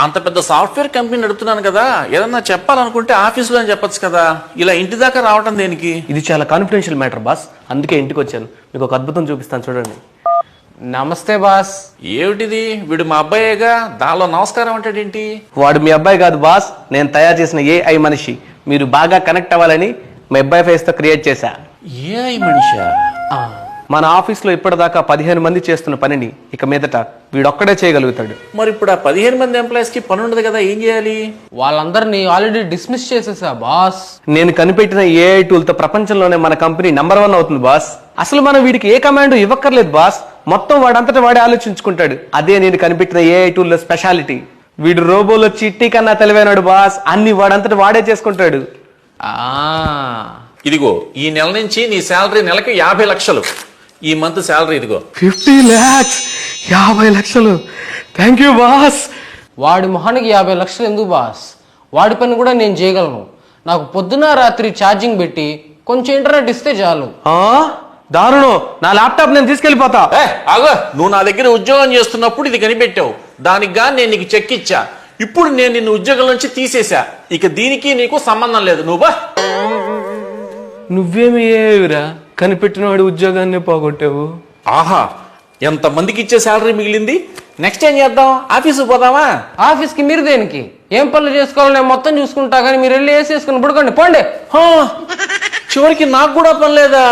అంత పెద్ద software company నడుపుతున్నాను కదా, ఏదన్నా చెప్పాలనుకుంటే ఆఫీసులో అని చెప్పొచ్చు కదా, ఇలా ఇంటి దాకా రావటం దేనికి? ఇది చాలా కాన్ఫిడెన్షియల్ మ్యాటర్ బాస్, అందుకే ఇంటికి వచ్చాను. మీకు ఒక అద్భుతం చూపిస్తాను చూడండి. నమస్తే బాస్. ఏమిటిది? వీడు మా అబ్బాయేగా, దానిలో నమస్కారం అంటాడేంటి? వాడు మీ అబ్బాయి కాదు బాస్, నేను తయారు చేసిన ఏఐ మనిషి. మీరు బాగా కనెక్ట్ అవ్వాలని మా అబ్బాయి ఫేస్తో క్రియేట్ చేశా. ఏఐ మనిషా? మన ఆఫీస్లో ఇప్పటిదాకా 15 మంది చేస్తున్న పనిని ఇక మీదట వీడొక్కడే చేయగలుగుతాడు. మరి ఇప్పుడు ఆ 15 మంది ఎంప్లాయీస్ కి పని ఉండదు కదా, ఏం చేయాలి? వాళ్ళందరినీ ఆల్రెడీ డిస్మిస్ చేసేసా బాస్. నేను కనిపెట్టిన ఏఐ టూల్తో ప్రపంచంలోనే మన కంపెనీ నంబర్ 1 అవుతుంది బాస్. అసలు మనం వీడికి ఏ కమాండ్ ఇవ్వక్కర్లేదు బాస్, మొత్తం వాడంతటా వాడే ఆలోచించుకుంటాడు. అదే నేను కనిపెట్టిన ఏఐ టూల్లో స్పెషాలిటీ. వీడు రోబోలో చిట్టి కన్నా తెలివైనాడు బాస్, అన్ని వాడంతటా వాడే చేసుకుంటాడు. ఇదిగో ఈ నెల నుంచి నీ శాలరీ నెలకు 50 లక్షలు. ఈ మంత్ శాలరీ ఇదిగో 50 lakhs, 50 లక్షలు. Thank you boss. వాడి మొహానికి 50 లక్షలు ఎందుకు బాస్? వాడి పని కూడా నేను చేయగలను. నాకు పొద్దున రాత్రి ఛార్జింగ్ పెట్టి కొంచెం ఇంటర్నెట్ ఇస్తే చాలు. దారుణం, నా ల్యాప్టాప్ నేను తీసుకెళ్లిపోతా. ఆగో, నువ్వు నా దగ్గర ఉద్యోగం చేస్తున్నప్పుడు ఇది కనిపెట్టావు, దానికి గా నేను నీకు చెక్ ఇచ్చా. ఇప్పుడు నేను నిన్ను ఉద్యోగం నుంచి తీసేశా, ఇక దీనికి నీకు సంబంధం లేదు. నువ్వు నువ్వేమి ఏవిరా, కనిపెట్టినవాడి ఉద్యోగాన్ని పోగొట్టావు. ఆహా, ఎంత మందికి ఇచ్చే శాలరీ మిగిలింది. నెక్స్ట్ ఏం చేద్దాం? ఆఫీసుకు పోదామా? ఆఫీస్కి మీరు దేనికి? ఏం పనులు చేసుకోవాలో నేను మొత్తం చూసుకుంటా, కానీ మీరు వెళ్ళి వేసేసుకుని పడుకోండి, పోండి. చివరికి నాకు కూడా పని లేదా?